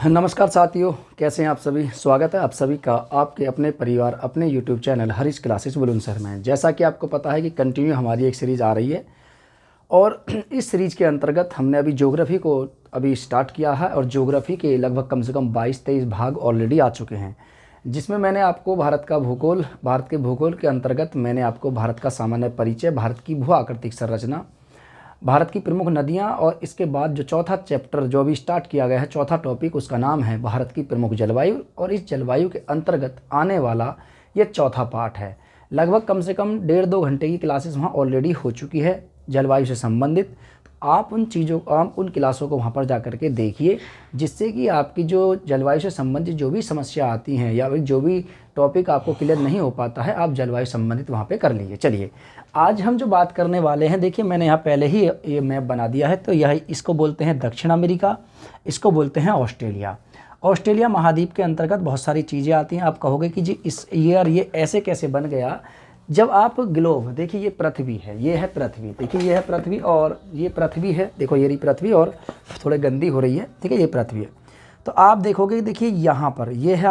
नमस्कार साथियों, कैसे हैं आप सभी। स्वागत है आप सभी का आपके अपने परिवार अपने YouTube channel Harish classes Bulandshahr में। जैसा कि आपको पता है कि कंटिन्यू हमारी एक सीरीज़ आ रही है और इस सीरीज़ के अंतर्गत हमने अभी ज्योग्राफी को अभी स्टार्ट किया है और ज्योग्राफी के लगभग कम से कम 22-23 भाग ऑलरेडी आ चुके हैं, जिसमें मैंने आपको भारत के भूगोल के अंतर्गत मैंने आपको भारत का सामान्य परिचय, भारत की भू आकृतिक संरचना, भारत की प्रमुख नदियां और इसके बाद जो चौथा चैप्टर जो अभी स्टार्ट किया गया है, चौथा टॉपिक, उसका नाम है भारत की प्रमुख जलवायु। और इस जलवायु के अंतर्गत आने वाला ये चौथा पार्ट है। लगभग कम से कम 1.5-2 घंटे की क्लासेस वहाँ ऑलरेडी हो चुकी है जलवायु से संबंधित। आप उन क्लासों को वहाँ पर जा कर के देखिए, जिससे कि आपकी जो जलवायु से संबंधित जो भी समस्या आती हैं या जो भी टॉपिक आपको क्लियर नहीं हो पाता है, आप जलवायु संबंधित वहाँ पे कर लीजिए। चलिए, आज हम जो बात करने वाले हैं, देखिए मैंने यहाँ पहले ही ये मैप बना दिया है। तो यह इसको बोलते हैं दक्षिण अमेरिका, इसको बोलते हैं ऑस्ट्रेलिया। ऑस्ट्रेलिया महाद्वीप के अंतर्गत बहुत सारी चीज़ें आती हैं। आप कहोगे कि जी ये ऐसे कैसे बन गया। जब आप ग्लोब देखिए, ये पृथ्वी है, ये है पृथ्वी, देखिए ये है पृथ्वी और ये पृथ्वी है। देखो ये रही पृथ्वी और थोड़े गंदी हो रही है, ठीक है, ये पृथ्वी है। तो आप देखोगे, देखिए यहाँ पर ये है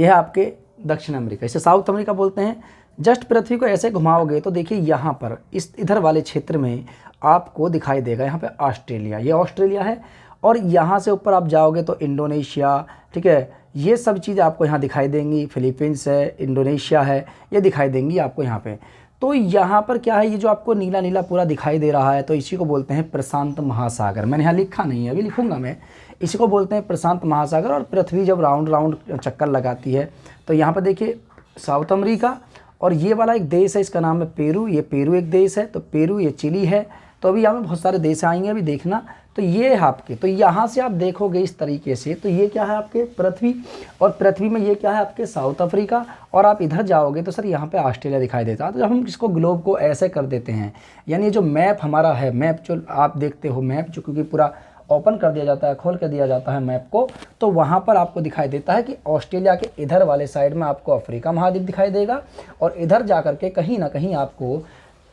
आपके दक्षिण अमेरिका, इसे साउथ अमेरिका बोलते हैं। जस्ट पृथ्वी को ऐसे घुमाओगे तो देखिए यहाँ पर इधर वाले क्षेत्र में आपको दिखाई देगा, यहाँ पे ऑस्ट्रेलिया, ये ऑस्ट्रेलिया है। और यहाँ से ऊपर आप जाओगे तो इंडोनेशिया, ठीक है, ये सब चीज़ आपको यहाँ दिखाई देंगी। फिलीपींस है, इंडोनेशिया है, ये दिखाई देंगी आपको यहाँ पे। तो यहाँ पर क्या है, ये जो आपको नीला नीला पूरा दिखाई दे रहा है, तो इसी को बोलते हैं प्रशांत महासागर। मैंने यहाँ लिखा नहीं है, अभी लिखूंगा मैं। इसी को बोलते हैं प्रशांत महासागर। और पृथ्वी जब राउंड राउंड चक्कर लगाती है तो यहाँ पर देखिए साउथ अमेरिका, और ये वाला एक देश है, इसका नाम है पेरू। ये पेरू एक देश है, तो पेरू, ये चिली है। तो अभी यहाँ में बहुत सारे देश आएंगे, अभी देखना। तो ये है आपके, तो यहाँ से आप देखोगे इस तरीके से, तो ये क्या है आपके पृथ्वी, और पृथ्वी में ये क्या है आपके साउथ अफ्रीका। और आप इधर जाओगे तो सर यहाँ पे ऑस्ट्रेलिया दिखाई देता है। तो जब हम इसको ग्लोब को ऐसे कर देते हैं, यानी जो मैप हमारा है, मैप जो आप देखते हो, मैप जो क्योंकि पूरा ओपन कर दिया जाता है, खोल कर दिया जाता है मैप को, तो वहाँ पर आपको दिखाई देता है कि ऑस्ट्रेलिया के इधर वाले साइड में आपको अफ्रीका महाद्वीप दिखाई देगा, और इधर जा कर के कहीं ना कहीं आपको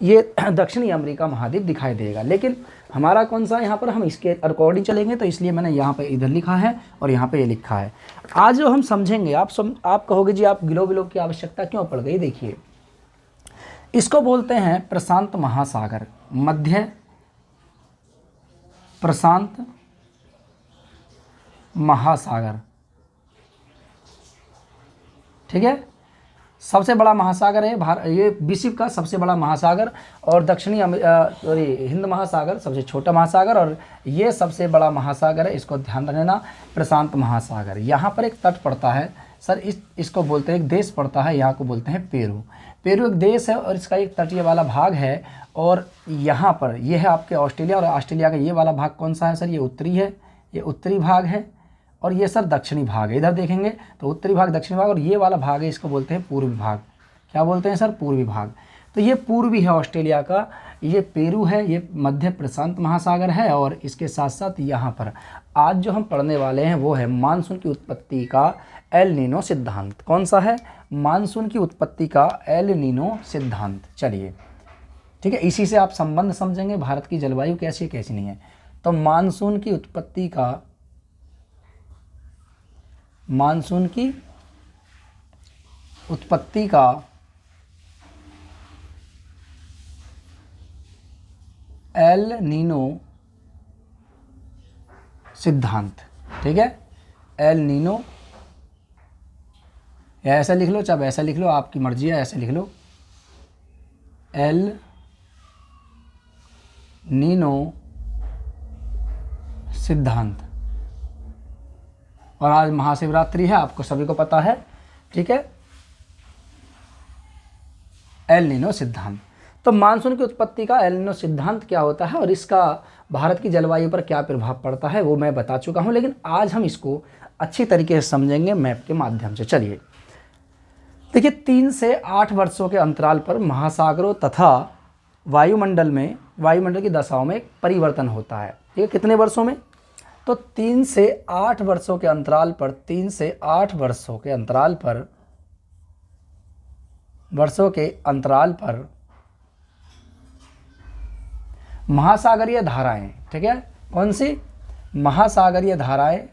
ये दक्षिणी अमेरिका महाद्वीप दिखाई देगा। लेकिन हमारा कौन सा, यहाँ पर हम इसके अकॉर्डिंग चलेंगे, तो इसलिए मैंने यहाँ पे इधर लिखा है और यहाँ पे ये लिखा है। आज जो हम समझेंगे, आप कहोगे जी आप ग्लोब की आवश्यकता क्यों पड़ गई। देखिए, इसको बोलते हैं प्रशांत महासागर, मध्य प्रशांत महासागर, ठीक है। सबसे बड़ा महासागर है ये विश्व का सबसे बड़ा महासागर, और हिंद महासागर सबसे छोटा महासागर, और ये सबसे बड़ा महासागर है। इसको ध्यान रखना, प्रशांत महासागर। यहाँ पर एक तट पड़ता है सर, इसको बोलते हैं, एक देश पड़ता है, यहाँ को बोलते हैं पेरू। पेरू एक देश है और इसका एक तटीय वाला भाग है। और यहाँ पर ये है आपके ऑस्ट्रेलिया, और ऑस्ट्रेलिया का ये वाला भाग कौन सा है सर, ये उत्तरी है, ये उत्तरी भाग है। और ये सर दक्षिणी भाग है। इधर देखेंगे तो उत्तरी भाग, दक्षिणी भाग, और ये वाला भाग है, इसको बोलते हैं पूर्वी भाग। क्या बोलते हैं सर, पूर्वी भाग। तो ये पूर्वी है ऑस्ट्रेलिया का, ये पेरू है, ये मध्य प्रशांत महासागर है। और इसके साथ साथ यहाँ पर आज जो हम पढ़ने वाले हैं वो है मानसून की उत्पत्ति का एल नीनो सिद्धांत। कौन सा है, मानसून की उत्पत्ति का एल नीनो सिद्धांत। चलिए, ठीक है, इसी से आप संबंध समझेंगे भारत की जलवायु कैसी कैसी नहीं है। तो मानसून की उत्पत्ति का एल नीनो सिद्धांत, ठीक है। एल नीनो, या ऐसा लिख लो, चाहे ऐसा लिख लो, आपकी मर्जी है, ऐसे लिख लो, एल नीनो सिद्धांत। और आज महाशिवरात्रि है, आपको सभी को पता है, ठीक है। एल नीनो सिद्धांत। तो मानसून की उत्पत्ति का एल नीनो सिद्धांत क्या होता है और इसका भारत की जलवायु पर क्या प्रभाव पड़ता है वो मैं बता चुका हूं, लेकिन आज हम इसको अच्छी तरीके से समझेंगे मैप के माध्यम से। चलिए, देखिए, 3 से 8 वर्षों के अंतराल पर महासागरों तथा वायुमंडल की दशाओं में परिवर्तन होता है। ठीक है, कितने वर्षों में, तो 3 से 8 वर्षों के अंतराल पर, 3 से 8 वर्षों के अंतराल पर महासागरीय धाराएं, ठीक है, कौन सी, महासागरीय धाराएं,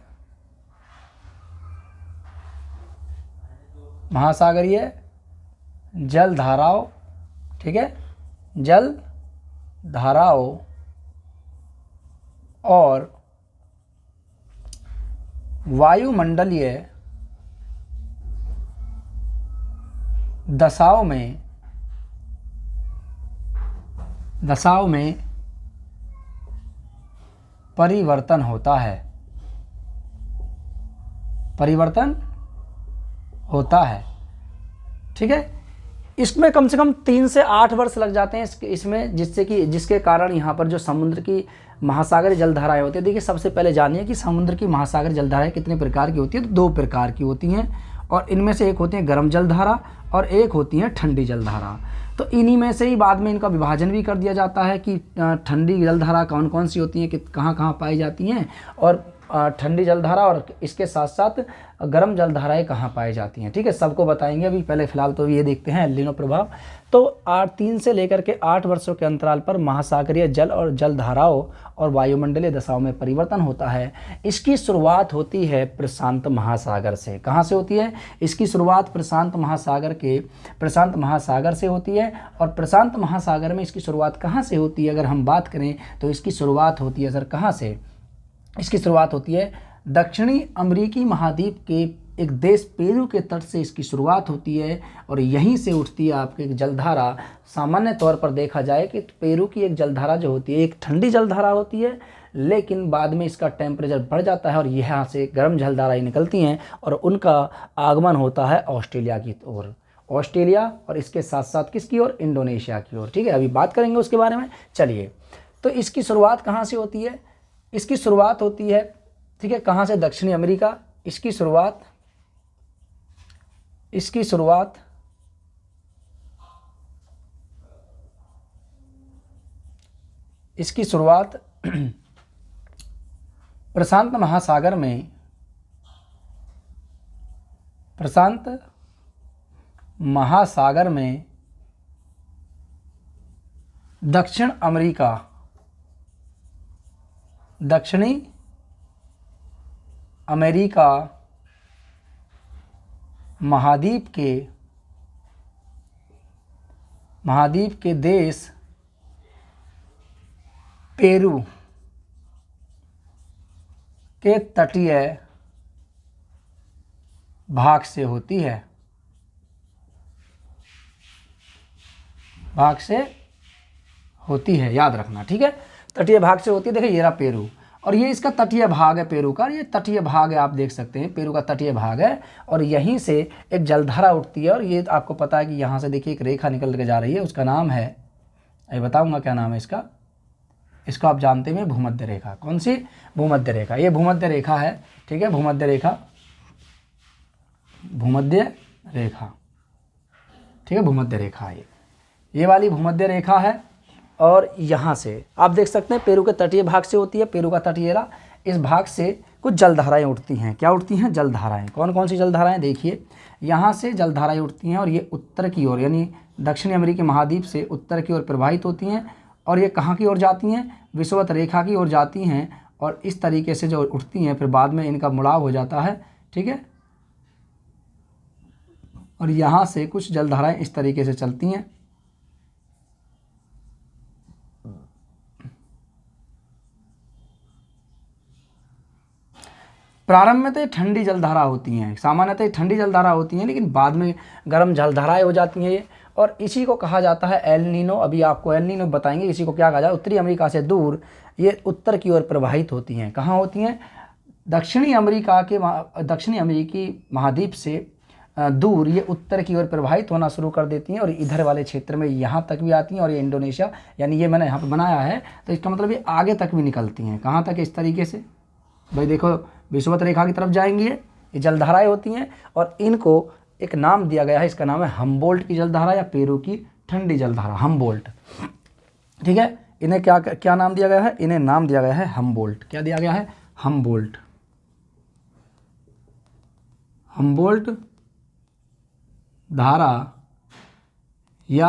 महासागरीय जल धाराओं, ठीक है, जल धाराओं और वायुमंडलीय दशाओं में परिवर्तन होता है, परिवर्तन होता है, ठीक है। इसमें कम से कम 3 से 8 वर्ष लग जाते हैं इसमें, जिसके कारण यहाँ पर जो समुद्र की महासागरीय जलधाराएं होती है, देखिए सबसे पहले जानिए कि समुद्र की महासागरीय जलधाराएं कितने प्रकार की होती है। तो 2 प्रकार की होती हैं, और इनमें से एक होती है गर्म जलधारा और एक होती है ठंडी जलधारा। तो इन्हीं में से ही बाद में इनका विभाजन भी कर दिया जाता है कि ठंडी जलधारा कौन कौन सी होती हैं, कि कहाँ कहाँ पाई जाती हैं, और ठंडी जलधारा और इसके साथ साथ गर्म जलधाराएं कहाँ पाई जाती हैं, ठीक है, सबको बताएंगे। अभी पहले फ़िलहाल तो ये देखते हैं एल नीनो प्रभाव। तो 3 से लेकर के 8 वर्षों के अंतराल पर महासागरीय जल और जलधाराओं और वायुमंडलीय दशाओं में परिवर्तन होता है। इसकी शुरुआत होती है प्रशांत महासागर से। कहाँ से होती है? इसकी शुरुआत प्रशांत महासागर से होती है। और प्रशांत महासागर में इसकी शुरुआत कहाँ से होती है? अगर हम बात करें तो इसकी शुरुआत होती है सर कहाँ से? इसकी शुरुआत होती है दक्षिणी अमेरिकी महाद्वीप के एक देश पेरू के तट से इसकी शुरुआत होती है, और यहीं से उठती है आपकी एक जलधारा। सामान्य तौर पर देखा जाए कि पेरू की एक जलधारा जो होती है एक ठंडी जलधारा होती है, लेकिन बाद में इसका टेम्परेचर बढ़ जाता है और यहाँ से गर्म जलधाराएं निकलती हैं, और उनका आगमन होता है ऑस्ट्रेलिया की ओर। ऑस्ट्रेलिया और इसके साथ साथ किसकी ओर? इंडोनेशिया की ओर, ठीक है। अभी बात करेंगे उसके बारे में। चलिए, तो इसकी शुरुआत कहाँ से होती है? इसकी शुरुआत होती है, ठीक है, कहाँ से? दक्षिणी अमेरिका। इसकी शुरुआत प्रशांत महासागर में दक्षिणी अमेरिका महाद्वीप के देश पेरू के तटीय भाग से होती है, याद रखना, ठीक है। तटीय भाग से होती है। देखिए ये रहा पेरू, और ये इसका तटीय भाग है पेरू का, ये तटीय भाग है, आप देख सकते हैं पेरू का तटीय भाग है, और यहीं से एक जलधारा उठती है। और ये आपको पता है कि यहाँ से देखिए एक रेखा निकल के जा रही है, उसका नाम है, अभी बताऊंगा क्या नाम है इसका। इसको आप जानते हैं भूमध्य रेखा। कौन सी? भूमध्य रेखा। ये भूमध्य रेखा है, ठीक है, भूमध्य रेखा, ठीक है, भूमध्य रेखा है ये वाली भूमध्य रेखा है। और यहाँ से आप देख सकते हैं पेरू के तटीय भाग से होती है, पेरू का तटीय इस भाग से कुछ जलधाराएं उठती हैं। क्या उठती हैं? जलधाराएं। कौन कौन सी जलधाराएं? देखिए यहाँ से जलधाराएं उठती हैं, और ये उत्तर की ओर यानी दक्षिणी अमेरिकी महाद्वीप से उत्तर की ओर प्रवाहित होती हैं, और ये कहाँ की ओर जाती हैं? विषुवत रेखा की ओर जाती हैं, और इस तरीके से जो उठती हैं फिर बाद में इनका मुड़ाव हो जाता है, ठीक है। और यहाँ से कुछ जलधाराएं इस तरीके से चलती हैं, प्रारंभ में तो ये ठंडी जलधारा होती हैं, सामान्यतः ठंडी जलधारा होती हैं, लेकिन बाद में गर्म जलधाराएं हो जाती हैं ये। और इसी को कहा जाता है एल नीनो। अभी आपको एल नीनो बताएंगे इसी को क्या कहा जाए। उत्तरी अमेरिका से दूर ये उत्तर की ओर प्रवाहित होती हैं। कहाँ होती हैं? दक्षिणी अमेरिकी महाद्वीप से दूर ये उत्तर की ओर प्रवाहित होना शुरू कर देती हैं, और इधर वाले क्षेत्र में यहाँ तक भी आती हैं, और ये इंडोनेशिया यानी ये मैंने यहाँ पर बनाया है, तो इसका मतलब ये आगे तक भी निकलती हैं। कहाँ तक? इस तरीके से भाई देखो विषुवत रेखा की तरफ जाएंगी ये जलधाराएं होती हैं, और इनको एक नाम दिया गया है, इसका नाम है हम्बोल्ट की जलधारा या पेरू की ठंडी जलधारा, हम्बोल्ट, ठीक है। इन्हें क्या नाम दिया गया है? इन्हें नाम दिया गया है हम्बोल्ट। क्या दिया गया है? हम्बोल्ट धारा या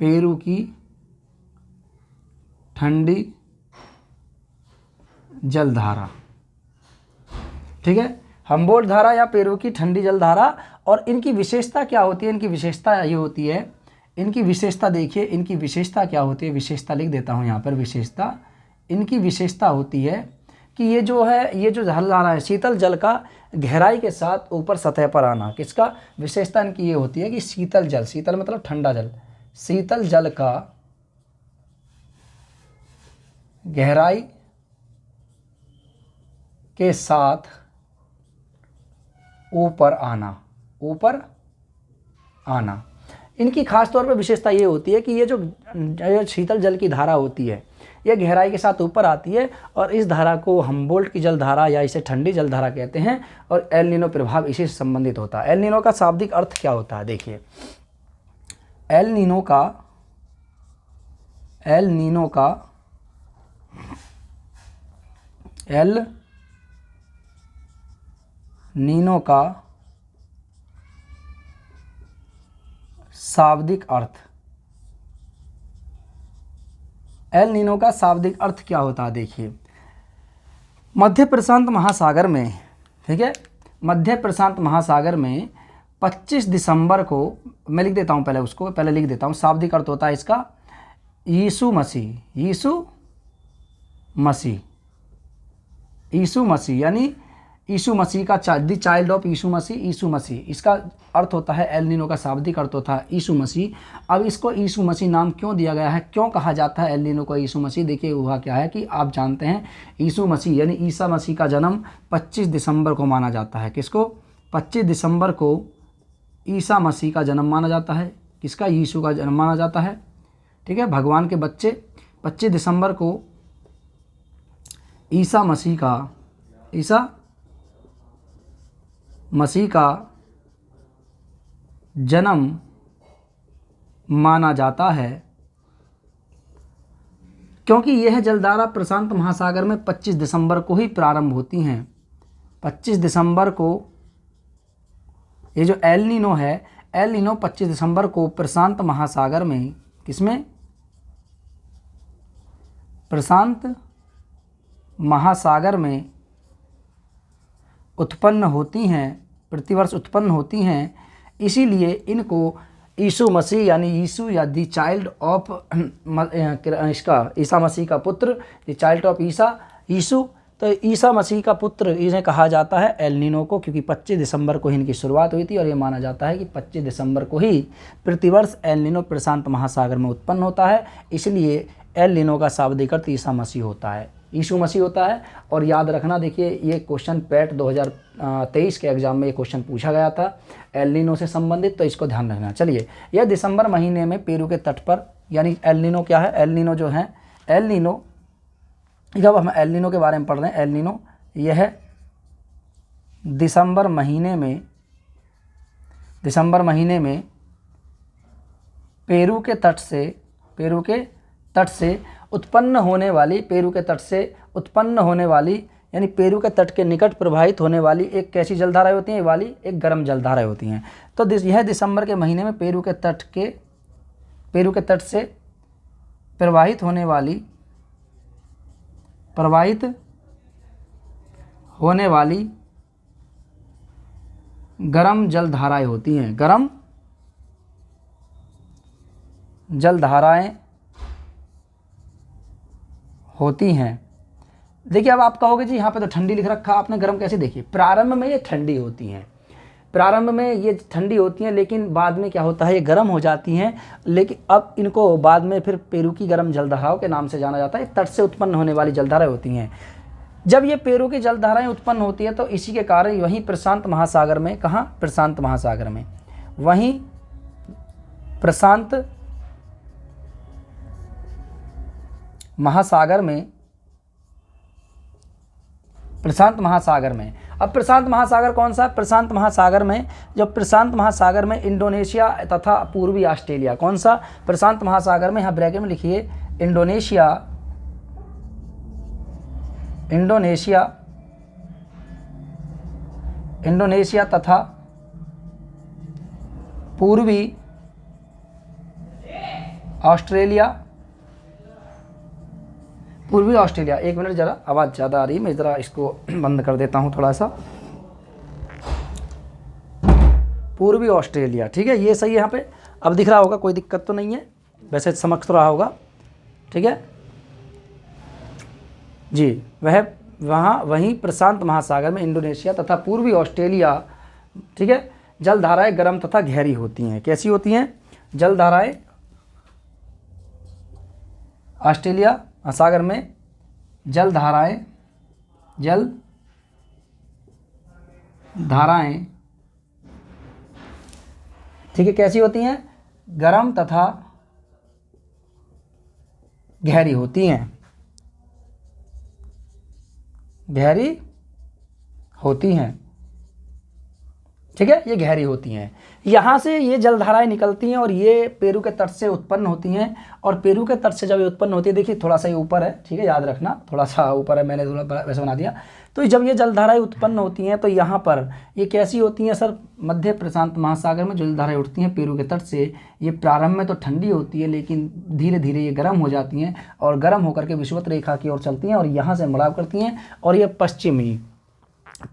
पेरू की ठंडी जलधारा, ठीक है, हम्बोल्ट धारा या पेरू की ठंडी जलधारा। और इनकी विशेषता क्या होती है? इनकी विशेषता ये होती है, इनकी विशेषता देखिए, इनकी विशेषता क्या होती है? विशेषता लिख देता हूँ यहाँ पर, विशेषता। इनकी विशेषता होती है कि ये जो है, ये जो जलधारा है, शीतल जल का गहराई के साथ ऊपर सतह पर आना। किसका? विशेषता इनकी ये होती है कि शीतल जल, शीतल मतलब ठंडा जल, शीतल जल का गहराई के साथ ऊपर आना, ऊपर आना। इनकी खास तौर पर विशेषता ये होती है कि ये जो शीतल जल की धारा होती है, यह गहराई के साथ ऊपर आती है और इस धारा को हम्बोल्ट की जल धारा या इसे ठंडी जल धारा कहते हैं। और एल नीनो प्रभाव इसी से संबंधित होता है। एल नीनो का शाब्दिक अर्थ क्या होता है? देखिए, एल नीनो का शाब्दिक अर्थ, एल नीनो का शाब्दिक अर्थ क्या होता है? देखिए, मध्य प्रशांत महासागर में, ठीक है, मध्य प्रशांत महासागर में 25 दिसंबर को, मैं लिख देता हूँ पहले, उसको पहले लिख देता हूँ। शाब्दिक अर्थ होता है इसका यीशु मसीह यानी यीशु मसीह का, द चाइल्ड ऑफ यीशु मसीह, इसका अर्थ होता है, एल नीनो का शाब्दिक अर्थ होता है यीशु मसीह। अब इसको यीशु मसीह नाम क्यों दिया गया है, क्यों कहा जाता है एल नीनो को यीशु मसीह? देखिए हुआ क्या है कि आप जानते हैं, यीशु मसीह यानी ईसा मसीह का जन्म 25 दिसंबर को माना जाता है। किसको? 25 दिसंबर को ईसा मसीह का जन्म माना जाता है। किसका? यीशु का जन्म माना जाता है, ठीक है, भगवान के बच्चे। 25 दिसंबर को ईसा मसीह का जन्म माना जाता है, क्योंकि यह जलधारा प्रशांत महासागर में 25 दिसंबर को ही प्रारंभ होती हैं। 25 दिसंबर को ये जो एल नीनो है, एल नीनो 25 दिसंबर को प्रशांत महासागर में, किसमें? प्रशांत महासागर में उत्पन्न होती हैं, प्रतिवर्ष उत्पन्न होती हैं। इसीलिए इनको यीशु मसीह यानी यीशु या द चाइल्ड ऑफ, इसका ईसा मसीह का पुत्र, द चाइल्ड ऑफ यीशु, तो ईसा मसीह का पुत्र इन्हें कहा जाता है एल नीनो को, क्योंकि 25 दिसंबर को ही इनकी शुरुआत हुई थी। और ये माना जाता है कि 25 दिसंबर को ही प्रतिवर्ष एल नीनो प्रशांत महासागर में उत्पन्न होता है। इसलिए एल नीनो का शाब्दिक अर्थ ईसा मसीह होता है, यीशु मसीह होता है। और याद रखना, देखिए ये क्वेश्चन पैट 2023 के एग्जाम में ये क्वेश्चन पूछा गया था एल नीनो से संबंधित, तो इसको ध्यान रखना। चलिए, यह दिसंबर महीने में पेरू के तट पर, यानी एल नीनो क्या है? एल नीनो जो है, एल नीनो, जब हम एल नीनो के बारे में पढ़ रहे हैं, एल नीनो यह दिसंबर महीने में पेरू के तट से उत्पन्न होने वाली, यानी पेरू के तट के निकट प्रवाहित होने वाली एक कैसी जलधाराएं होती हैं? ये वाली एक गर्म जलधाराएं होती हैं। तो यह दिसंबर के महीने में पेरू के तट से प्रवाहित होने वाली गर्म जलधाराएं होती हैं, गर्म जलधाराएं होती हैं। देखिए, अब आप कहोगे जी यहाँ पे तो ठंडी लिख रखा आपने, गर्म कैसे? देखिए, प्रारंभ में ये ठंडी होती हैं, लेकिन बाद में क्या होता है, ये गर्म हो जाती हैं। लेकिन अब इनको बाद में फिर पेरू की गर्म जलधाराओं के नाम से जाना जाता है। तट से उत्पन्न होने वाली जलधाराएं होती हैं। जब ये पेरू की जलधाराएं उत्पन्न होती है तो इसी के कारण वहीं प्रशांत महासागर में, कहाँ? प्रशांत महासागर में, वहीं प्रशांत महासागर में, अब प्रशांत महासागर कौन सा? प्रशांत महासागर में, जब प्रशांत महासागर में इंडोनेशिया तथा पूर्वी ऑस्ट्रेलिया, कौन सा? प्रशांत महासागर में, यहाँ ब्रैकेट में लिखिए इंडोनेशिया तथा पूर्वी पूर्वी ऑस्ट्रेलिया, एक मिनट ज़रा आवाज़ ज़्यादा आ रही है, मैं ज़रा इसको बंद कर देता हूँ थोड़ा सा। पूर्वी ऑस्ट्रेलिया, ठीक है, ये सही है। यहाँ पे अब दिख रहा होगा, कोई दिक्कत तो नहीं है, वैसे समझ तो रहा होगा, ठीक है जी। वहीं प्रशांत महासागर में इंडोनेशिया तथा पूर्वी ऑस्ट्रेलिया, ठीक है, जलधाराएं गर्म तथा गहरी होती हैं। कैसी होती हैं? जलधाराएं ऑस्ट्रेलिया सागर में जलधाराएं ठीक है, कैसी होती हैं? गर्म तथा गहरी होती हैं, ठीक है, ये गहरी होती हैं। यहाँ से ये जलधाराएं निकलती हैं और ये पेरू के तट से उत्पन्न होती हैं। और पेरू के तट से जब ये उत्पन्न होती है, देखिए थोड़ा सा ये ऊपर है, ठीक है, याद रखना, थोड़ा सा ऊपर है, मैंने थोड़ा वैसे बना दिया। तो जब ये जलधाराएं उत्पन्न होती हैं तो यहाँ पर ये कैसी होती हैं सर? मध्य प्रशांत महासागर में जलधाराएं उठती हैं पेरू के तट से। ये प्रारंभ में तो ठंडी होती है, लेकिन धीरे धीरे ये गर्म हो जाती हैं और गर्म होकर के विषुवत रेखा की ओर चलती हैं और यहाँ से मड़ाव करती हैं। और ये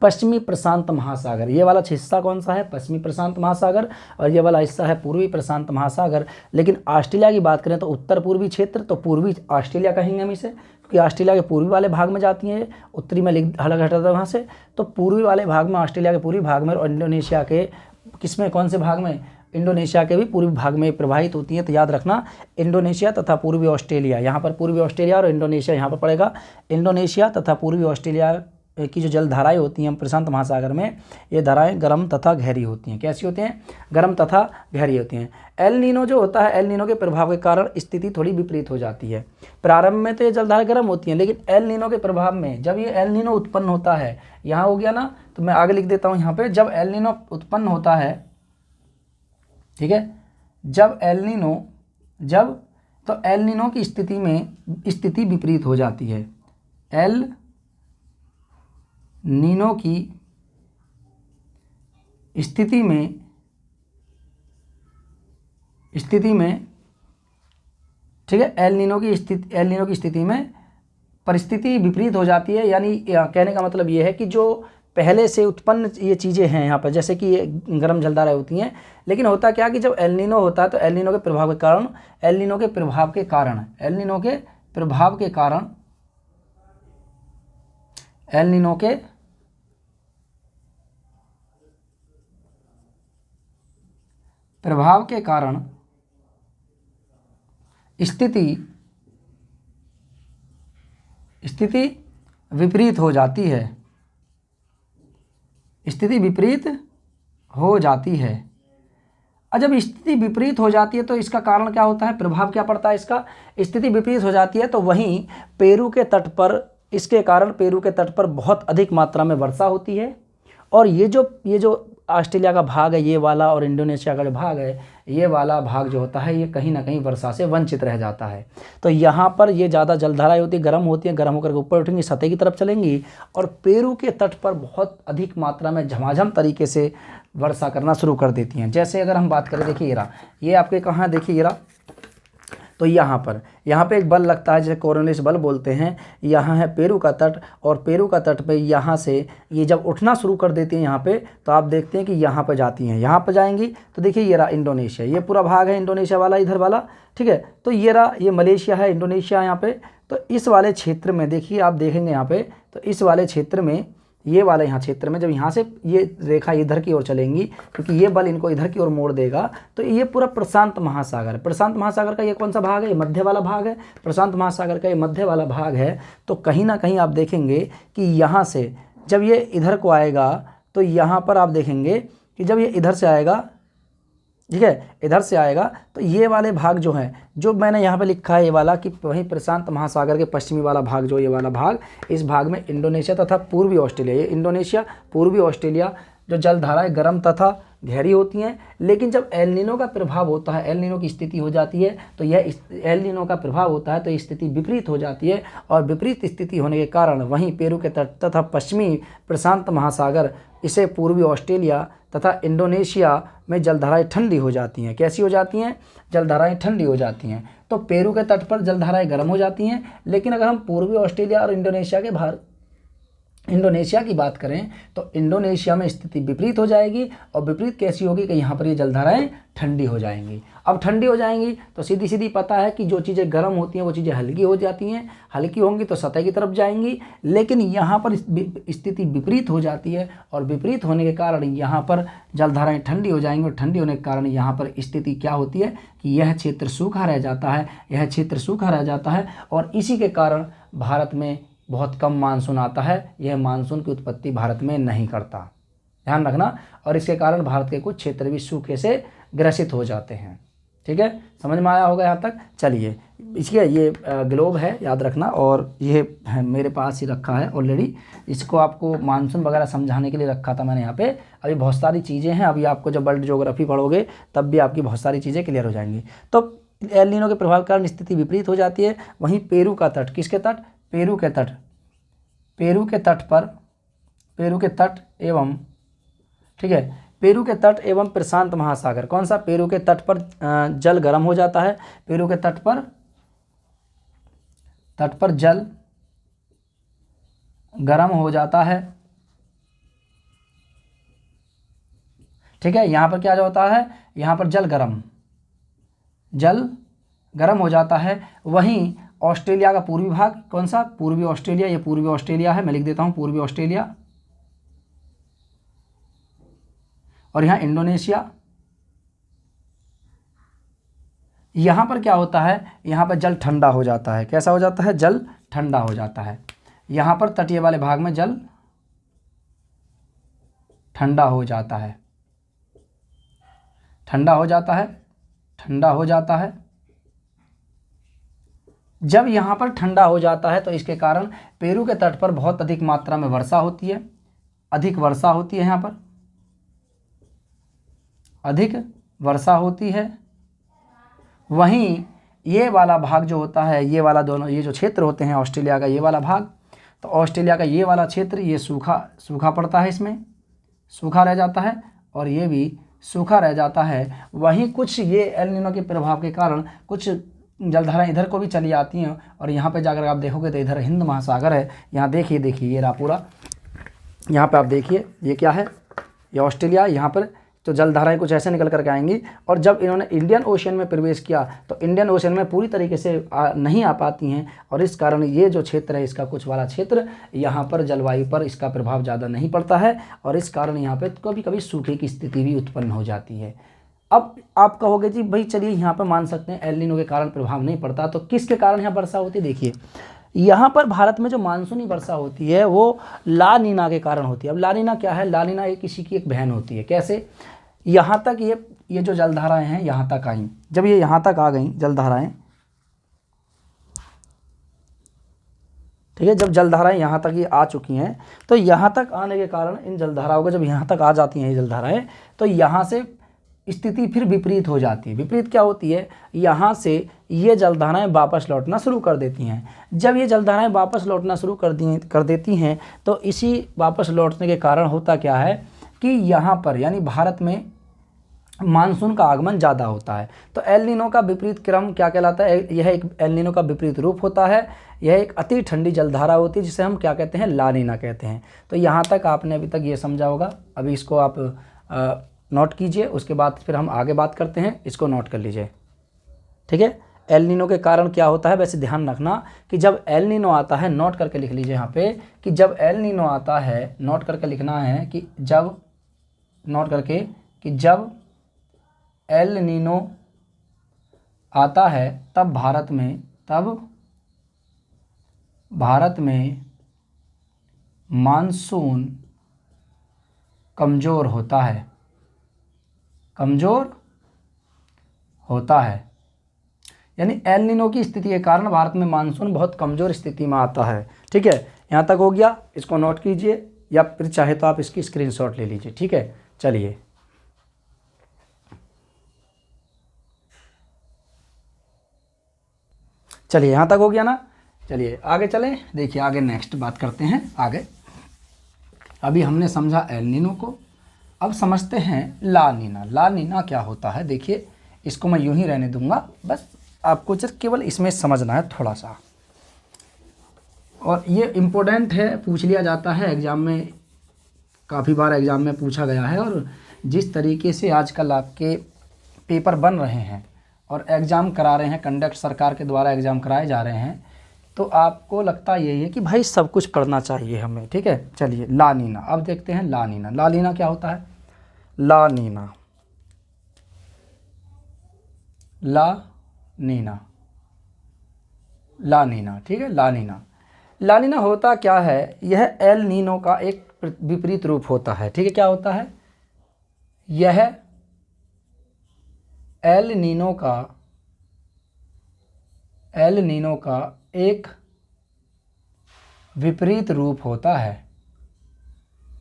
पश्चिमी प्रशांत महासागर, ये वाला हिस्सा कौन सा है? पश्चिमी प्रशांत महासागर, और ये वाला हिस्सा है पूर्वी प्रशांत महासागर। लेकिन ऑस्ट्रेलिया की बात करें तो उत्तर पूर्वी क्षेत्र, तो पूर्वी ऑस्ट्रेलिया कहेंगे हम इसे, क्योंकि ऑस्ट्रेलिया के पूर्वी वाले भाग में जाती हैं। उत्तरी में हलक हटा था वहाँ से, तो पूर्वी वाले भाग में, ऑस्ट्रेलिया के पूर्वी भाग में, और इंडोनेशिया के किसमें, कौन से भाग में? इंडोनेशिया के भी पूर्वी भाग में प्रवाहित होती हैं। तो याद रखना, इंडोनेशिया तथा पूर्वी ऑस्ट्रेलिया, यहाँ पर पूर्वी ऑस्ट्रेलिया और इंडोनेशिया यहाँ पर पड़ेगा। इंडोनेशिया तथा पूर्वी ऑस्ट्रेलिया की जो जलधाराएं होती हैं प्रशांत महासागर में, ये धाराएं गर्म तथा गहरी होती हैं। कैसी होती हैं? गर्म तथा गहरी होती हैं। एल नीनो जो होता है, एल नीनो के प्रभाव के कारण स्थिति थोड़ी विपरीत हो जाती है। प्रारंभ में तो ये जलधाराएं गर्म होती हैं, लेकिन एल नीनो के प्रभाव में जब ये एल नीनो उत्पन्न होता है, यहाँ हो गया ना, तो मैं आगे लिख देता हूँ यहाँ पे, जब एल नीनो उत्पन्न होता है, ठीक है, तो एल नीनो की स्थिति विपरीत हो जाती है। एल नीनो की स्थिति में ठीक है, एल नीनो की स्थिति में परिस्थिति विपरीत हो जाती है। यानी कहने का मतलब ये है कि जो पहले से उत्पन्न ये चीज़ें हैं यहाँ पर, जैसे कि ये गर्म जलधाराएं होती हैं, लेकिन होता क्या कि जब एल नीनो होता है तो एल नीनो के प्रभाव के कारण स्थिति विपरीत हो जाती है। और जब स्थिति विपरीत हो जाती है तो इसका कारण क्या होता है? प्रभाव क्या पड़ता है इसका? स्थिति विपरीत हो जाती है तो वहीं पेरू के तट पर, इसके कारण पेरू के तट पर बहुत अधिक मात्रा में वर्षा होती है। और ये जो ऑस्ट्रेलिया का भाग है ये वाला, और इंडोनेशिया का जो भाग है ये वाला भाग जो होता है, ये कहीं ना कहीं वर्षा से वंचित रह जाता है। तो यहाँ पर ये ज़्यादा जलधाराएं होती है, गर्म होती हैं, गर्म होकर के ऊपर उठेंगी, सतह की तरफ चलेंगी, और पेरू के तट पर बहुत अधिक मात्रा में झमाझम तरीके से वर्षा करना शुरू कर देती हैं। जैसे अगर हम बात करें, देखिए ये आपके कहाँ है, देखिए तो यहाँ पे एक बल लगता है, जिसे कोरोनिलिस बल बोलते हैं। यहाँ है पेरू का तट, और पेरू का तट पे यहाँ से ये जब उठना शुरू कर देती हैं यहाँ पे, तो आप देखते हैं कि यहाँ पर जाती हैं, यहाँ पर जाएंगी तो देखिए ये रहा इंडोनेशिया, ये पूरा भाग है इंडोनेशिया वाला, इधर वाला, ठीक है। तो ये मलेशिया है, इंडोनेशिया यहाँ पे। तो इस वाले क्षेत्र में देखिए, आप देखेंगे यहाँ पे, तो इस वाले क्षेत्र में, ये वाला यहाँ क्षेत्र में, जब यहाँ से ये रेखा इधर की ओर चलेंगी, क्योंकि ये बल इनको इधर की ओर मोड़ देगा, तो ये पूरा प्रशांत महासागर का ये कौन सा भाग है? ये मध्य वाला भाग है। प्रशांत महासागर का ये मध्य वाला भाग है। तो कहीं ना कहीं आप देखेंगे कि यहाँ से जब ये इधर को आएगा, तो यहाँ पर आप देखेंगे कि जब ये इधर से आएगा, ठीक है, इधर से आएगा, तो ये वाले भाग जो हैं, जो मैंने यहाँ पे लिखा है ये वाला, कि वहीं प्रशांत महासागर के पश्चिमी वाला भाग, जो ये वाला भाग, इस भाग में इंडोनेशिया तथा पूर्वी ऑस्ट्रेलिया, ये इंडोनेशिया, पूर्वी ऑस्ट्रेलिया जो जलधाराएं गर्म तथा गहरी होती हैं। लेकिन जब एल नीनो का प्रभाव होता है, एल नीनो की स्थिति हो जाती है, तो यह एल नीनो का प्रभाव होता है तो ये स्थिति विपरीत हो जाती है। और विपरीत स्थिति होने के कारण वहीं पेरू के तट तथा पश्चिमी प्रशांत महासागर, इसे पूर्वी ऑस्ट्रेलिया तथा इंडोनेशिया में जलधाराएं ठंडी हो जाती हैं। कैसी हो जाती हैं? जलधाराएं ठंडी हो जाती हैं। तो पेरू के तट पर जलधाराएं गर्म हो जाती हैं, लेकिन अगर हम पूर्वी ऑस्ट्रेलिया और इंडोनेशिया की बात करें तो इंडोनेशिया में स्थिति विपरीत हो जाएगी। और विपरीत कैसी होगी कि यहाँ पर ये जलधाराएं ठंडी हो जाएंगी। अब ठंडी हो जाएंगी तो सीधी सीधी पता है कि जो चीज़ें गर्म होती हैं वो चीज़ें हल्की हो जाती हैं, हल्की होंगी तो सतह की तरफ जाएंगी। लेकिन यहाँ पर स्थिति विपरीत हो जाती है और विपरीत होने के कारण यहाँ पर जलधाराएं ठंडी हो जाएंगी। और ठंडी होने के कारण यहाँ पर स्थिति क्या होती है कि यह क्षेत्र सूखा रह जाता है, यह क्षेत्र सूखा रह जाता है। और इसी के कारण भारत में बहुत कम मानसून आता है। यह मानसून की उत्पत्ति भारत में नहीं करता, ध्यान रखना। और इसके कारण भारत के कुछ क्षेत्र भी सूखे से ग्रसित हो जाते हैं। ठीक है, समझ में आया होगा यहाँ तक। चलिए, इसलिए ये ग्लोब है, याद रखना। और ये मेरे पास ही रखा है ऑलरेडी, इसको आपको मानसून वगैरह समझाने के लिए रखा था मैंने यहाँ पे। अभी बहुत सारी चीज़ें हैं, अभी आपको जब वर्ल्ड ज्योग्राफी पढ़ोगे तब भी आपकी बहुत सारी चीज़ें क्लियर हो जाएंगी। तो एल नीनो के प्रभाव के कारण स्थिति विपरीत हो जाती है। वहीं पेरू का तट, किसके तट? पेरू के तट, पेरू के तट पर, पेरू के तट एवं, ठीक है, पेरू के तट एवं प्रशांत महासागर, कौन सा? पेरू के तट पर जल गर्म हो जाता है। पेरू के तट पर जल गर्म हो जाता है। ठीक है, यहाँ पर क्या होता है? यहाँ पर जल गर्म हो जाता है। वहीं ऑस्ट्रेलिया का पूर्वी भाग, कौन सा? पूर्वी ऑस्ट्रेलिया, ये पूर्वी ऑस्ट्रेलिया है, मैं लिख देता हूँ पूर्वी ऑस्ट्रेलिया। और यहाँ इंडोनेशिया। यहाँ पर क्या होता है? यहाँ पर जल ठंडा हो जाता है। कैसा हो जाता है? जल ठंडा हो जाता है। यहाँ पर तटीय वाले भाग में जल ठंडा हो जाता है, ठंडा हो जाता है, ठंडा हो जाता है। जब यहाँ पर ठंडा हो जाता है तो इसके कारण पेरू के तट पर बहुत अधिक मात्रा में वर्षा होती है, अधिक वर्षा होती है। यहाँ पर अधिक वर्षा होती है। वहीं ये वाला भाग जो होता है, ये वाला, दोनों ये जो क्षेत्र होते हैं ऑस्ट्रेलिया का, ये वाला भाग, तो ऑस्ट्रेलिया का ये वाला क्षेत्र ये सूखा पड़ता है, इसमें सूखा रह जाता है और ये भी सूखा रह जाता है। वहीं कुछ ये एल नीनो के प्रभाव के कारण कुछ जलधाराएं इधर को भी चली आती हैं। और यहाँ पे जाकर आप देखोगे तो इधर हिंद महासागर है। यहाँ देखिए ये रहा पूरा, यहाँ पे आप देखिए ये क्या है? ये ऑस्ट्रेलिया। यहाँ पर तो जलधाराएं कुछ ऐसे निकल करके आएंगी। और जब इन्होंने इंडियन ओशन में प्रवेश किया तो इंडियन ओशन में पूरी तरीके से नहीं आ पाती हैं। और इस कारण ये जो क्षेत्र है, इसका कुछ वाला क्षेत्र, यहाँ पर जलवायु पर इसका प्रभाव ज़्यादा नहीं पड़ता है। और इस कारण यहाँ पे कभी कभी सूखे की स्थिति भी उत्पन्न हो जाती है। अब आप कहोगे जी भाई चलिए यहाँ पर मान सकते हैं एल नीनो के कारण प्रभाव नहीं पड़ता, तो किसके कारण यहाँ वर्षा होती है? देखिए, यहाँ पर भारत में जो मानसूनी वर्षा होती है वो ला नीना के कारण होती है। अब ला नीना क्या है? ला नीना ये किसी की एक बहन होती है। कैसे? यहाँ तक ये जो जलधाराएं हैं यहाँ तक आई, जब ये यहाँ तक आ गई जलधाराएं, ठीक है, जब जलधाराएं यहाँ तक ये आ चुकी हैं तो यहाँ तक आने के कारण इन जलधाराओं को जब यहाँ तक आ जाती हैं ये जलधाराएं, तो यहाँ से स्थिति फिर विपरीत हो जाती है। विपरीत क्या होती है? यहाँ से ये जलधाराएं वापस लौटना शुरू कर देती हैं। जब ये जलधाराएं वापस लौटना शुरू कर देती हैं तो इसी वापस लौटने के कारण होता क्या है कि यहाँ पर यानी भारत में मानसून का आगमन ज़्यादा होता है। तो एल नीनो का विपरीत क्रम क्या कहलाता है? यह एक एल नीनो का विपरीत रूप होता है। यह एक अति ठंडी जलधारा होती है जिसे हम क्या कहते हैं? ला नीना कहते हैं। तो यहाँ तक आपने अभी तक ये समझा होगा। अभी इसको आप नोट कीजिए, उसके बाद फिर हम आगे बात करते हैं। इसको नोट कर लीजिए, ठीक है। एल नीनो के कारण क्या होता है? वैसे ध्यान रखना कि जब एल नीनो आता है, नोट करके लिख लीजिए यहाँ पे कि जब एल नीनो आता है, नोट करके लिखना है कि जब, नोट करके कि जब एल नीनो आता है तब भारत में मानसून कमज़ोर होता है, कमज़ोर होता है। यानी एल नीनो की स्थिति के कारण भारत में मानसून बहुत कमज़ोर स्थिति में आता है। ठीक है, यहाँ तक हो गया, इसको नोट कीजिए। या फिर चाहे तो आप इसकी स्क्रीनशॉट ले लीजिए, ठीक है। चलिए चलिए यहाँ तक हो गया ना। चलिए आगे चलें, देखिए आगे नेक्स्ट बात करते हैं आगे। अभी हमने समझा एल नीनो को, अब समझते हैं ला नीना। ला नीना क्या होता है, देखिए इसको मैं यूं ही रहने दूंगा, बस आपको जस्ट केवल इसमें समझना है थोड़ा सा, और ये इम्पोर्टेंट है, पूछ लिया जाता है एग्ज़ाम में, काफ़ी बार एग्ज़ाम में पूछा गया है। और जिस तरीके से आजकल आपके पेपर बन रहे हैं और एग्ज़ाम करा रहे हैं, कंडक्ट सरकार के द्वारा एग्ज़ाम कराए जा रहे हैं, तो आपको लगता यही है कि भाई सब कुछ पढ़ना चाहिए हमें, ठीक है। चलिए ला नीना, अब देखते हैं ला नीना। ला नीना क्या होता है, ला नीना, ला नीना, ला नीना, ठीक है। ला नीना, ला नीना होता क्या है, यह एल नीनो का एक विपरीत रूप होता है, ठीक है। क्या होता है, यह एल नीनो का एक विपरीत रूप होता है,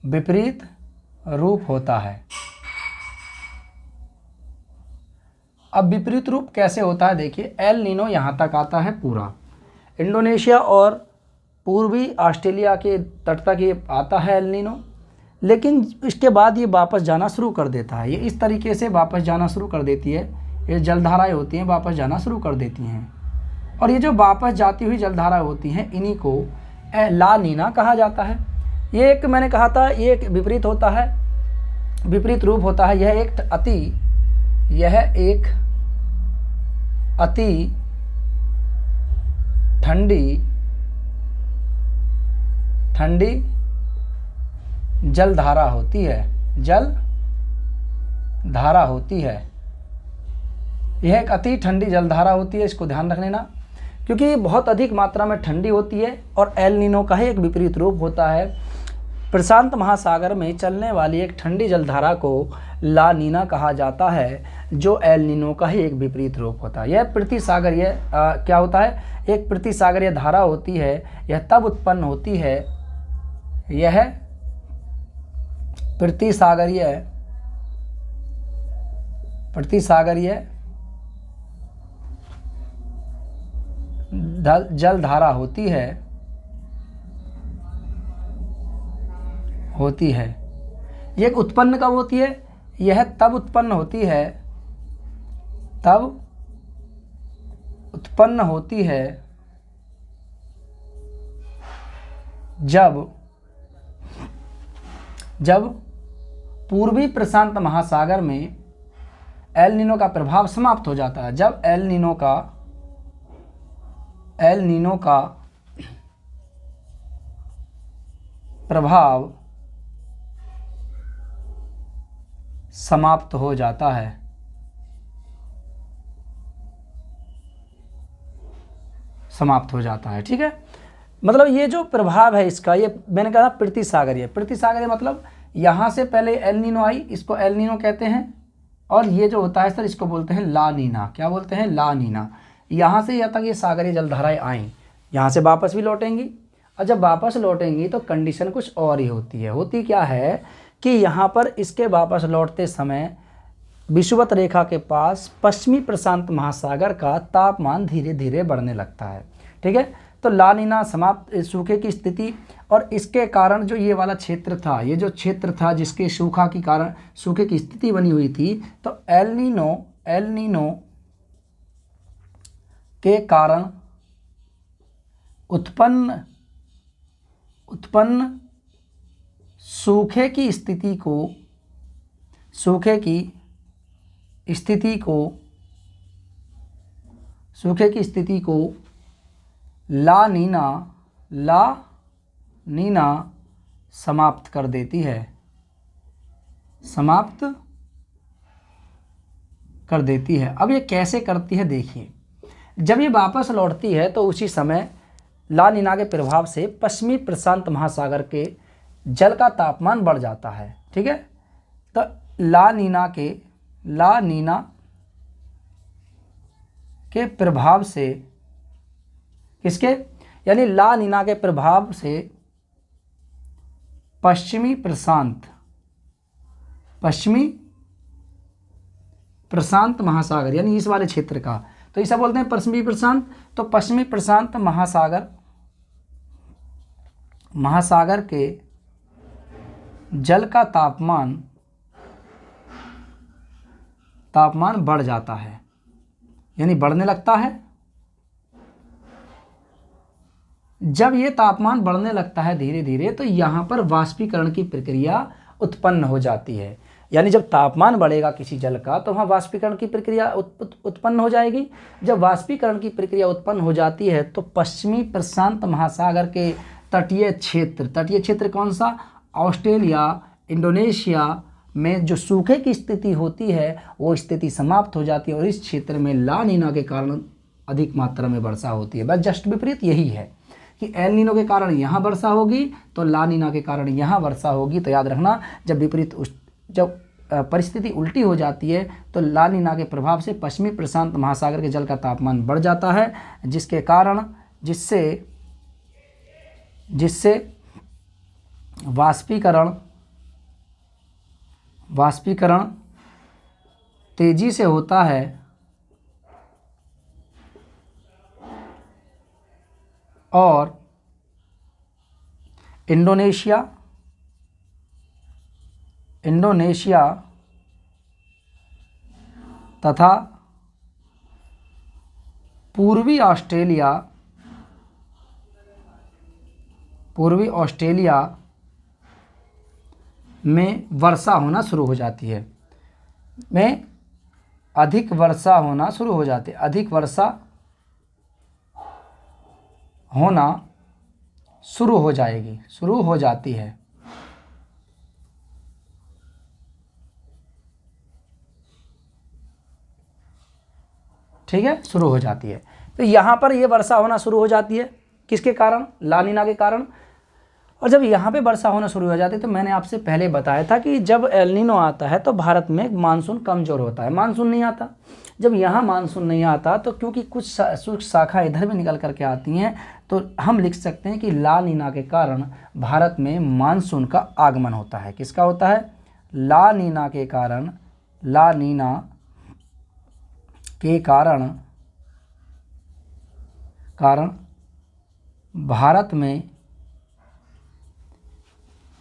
विपरीत रूप होता है। अब विपरीत रूप कैसे होता है, देखिए एल नीनो यहाँ तक आता है पूरा, इंडोनेशिया और पूर्वी ऑस्ट्रेलिया के तट तक ये आता है एल नीनो, लेकिन इसके बाद ये वापस जाना शुरू कर देता है। ये इस तरीके से वापस जाना शुरू कर देती है, ये जलधाराएं होती हैं वापस जाना शुरू कर देती हैं, और ये जो वापस जाती हुई जलधारा होती हैं इन्हीं को ला नीना कहा जाता है। ये एक, मैंने कहा था ये एक विपरीत होता है, विपरीत रूप होता है। यह एक अति ठंडी जलधारा होती है, जलधारा होती है। यह एक अति ठंडी जलधारा होती है, इसको ध्यान रख लेना, क्योंकि ये बहुत अधिक मात्रा में ठंडी होती है और एल नीनो का ही एक विपरीत रूप होता है। प्रशांत महासागर में चलने वाली एक ठंडी जलधारा को ला नीना कहा जाता है, जो एल नीनो का ही एक विपरीत रूप होता है। यह प्रतिसागरीय क्या होता है, एक प्रतिसागरीय धारा होती है। यह तब उत्पन्न होती है, यह प्रतिसागरीय जलधारा होती है। यह उत्पन्न कब होती है, यह तब उत्पन्न होती है जब पूर्वी प्रशांत महासागर में एल नीनो का प्रभाव समाप्त हो जाता है। जब एल नीनो का प्रभाव समाप्त हो जाता है, ठीक है। मतलब ये जो प्रभाव है इसका, ये मैंने कहा प्रतिसागरीय मतलब यहाँ से पहले एल नीनो आई, इसको एल नीनो कहते हैं, और ये जो होता है सर इसको बोलते हैं ला नीना। क्या बोलते हैं, ला नीना। यहाँ से यहाँ तक ये सागरीय जलधाराएं आईं, यहाँ से वापस भी लौटेंगी, और जब वापस लौटेंगी तो कंडीशन कुछ और ही होती है। होती क्या है कि यहाँ पर इसके वापस लौटते समय विषुवत रेखा के पास पश्चिमी प्रशांत महासागर का तापमान धीरे धीरे बढ़ने लगता है, ठीक है। तो ला नीना समाप्त, सूखे की स्थिति, और इसके कारण जो ये वाला क्षेत्र था, ये जो क्षेत्र था जिसके सूखे की स्थिति बनी हुई थी, तो एल नीनो के कारण उत्पन्न सूखे की स्थिति को ला नीना समाप्त कर देती है, अब ये कैसे करती है, देखिए जब ये वापस लौटती है तो उसी समय ला नीना के प्रभाव से पश्चिमी प्रशांत महासागर के जल का तापमान बढ़ जाता है, ठीक है। तो ला नीना के प्रभाव से, किसके, यानी ला नीना के प्रभाव से पश्चिमी प्रशांत महासागर यानी इस वाले क्षेत्र का, तो इसे बोलते हैं पश्चिमी प्रशांत। तो पश्चिमी प्रशांत महासागर के जल का तापमान बढ़ जाता है, यानी बढ़ने लगता है। जब ये तापमान बढ़ने लगता है धीरे धीरे, तो यहाँ पर वाष्पीकरण की प्रक्रिया उत्पन्न हो जाती है। यानी जब तापमान बढ़ेगा किसी जल का, तो वहाँ वाष्पीकरण की प्रक्रिया उत्पन्न हो जाएगी। जब वाष्पीकरण की प्रक्रिया उत्पन्न हो जाती है, तो पश्चिमी प्रशांत महासागर के तटीय क्षेत्र कौन सा? ऑस्ट्रेलिया, इंडोनेशिया में जो सूखे की स्थिति होती है वो स्थिति समाप्त हो जाती है और इस क्षेत्र में ला नीना के कारण अधिक मात्रा में वर्षा होती है। बस जस्ट विपरीत यही है कि एल नीनो के कारण यहाँ वर्षा होगी तो ला नीना के कारण यहाँ वर्षा होगी। तो याद रखना, जब परिस्थिति उल्टी हो जाती है तो ला नीना के प्रभाव से पश्चिमी प्रशांत महासागर के जल का तापमान बढ़ जाता है, जिससे वाष्पीकरण तेजी से होता है और इंडोनेशिया तथा पूर्वी ऑस्ट्रेलिया में वर्षा होना शुरू हो जाती है, अधिक वर्षा होना शुरू हो जाती है। ठीक है, शुरू हो जाती है। तो यहाँ पर ये वर्षा होना शुरू हो जाती है, किसके कारण? ला नीना के कारण। और जब यहाँ पे वर्षा होना शुरू हो जाती है, तो मैंने आपसे पहले बताया था कि जब एल नीनो आता है तो भारत में मानसून कमज़ोर होता है, मानसून नहीं आता। जब यहाँ मानसून नहीं आता तो क्योंकि कुछ शाखा इधर भी निकल करके आती हैं, तो हम लिख सकते हैं कि ला नीना के कारण भारत में मानसून का आगमन होता है। किसका होता है? ला नीना के कारण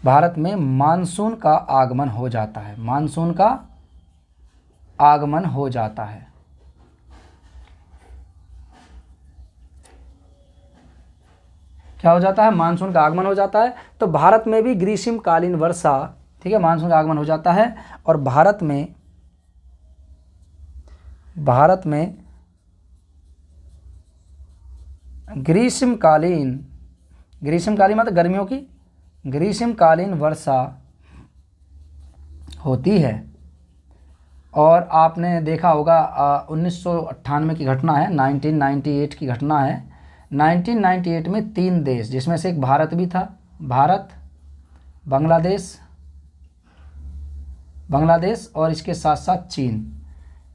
भारत में मानसून का आगमन हो जाता है, क्या हो जाता है? मानसून का आगमन हो जाता है। तो भारत में भी ग्रीष्मकालीन वर्षा, ठीक है, मानसून का आगमन हो जाता है और भारत में ग्रीष्मकालीन मतलब गर्मियों की ग्रीष्मकालीन वर्षा होती है। और आपने देखा होगा 1998 की घटना है, 1998 की घटना है। 1998 में 3 देश, जिसमें से एक भारत भी था, भारत, बांग्लादेश और इसके साथ साथ चीन।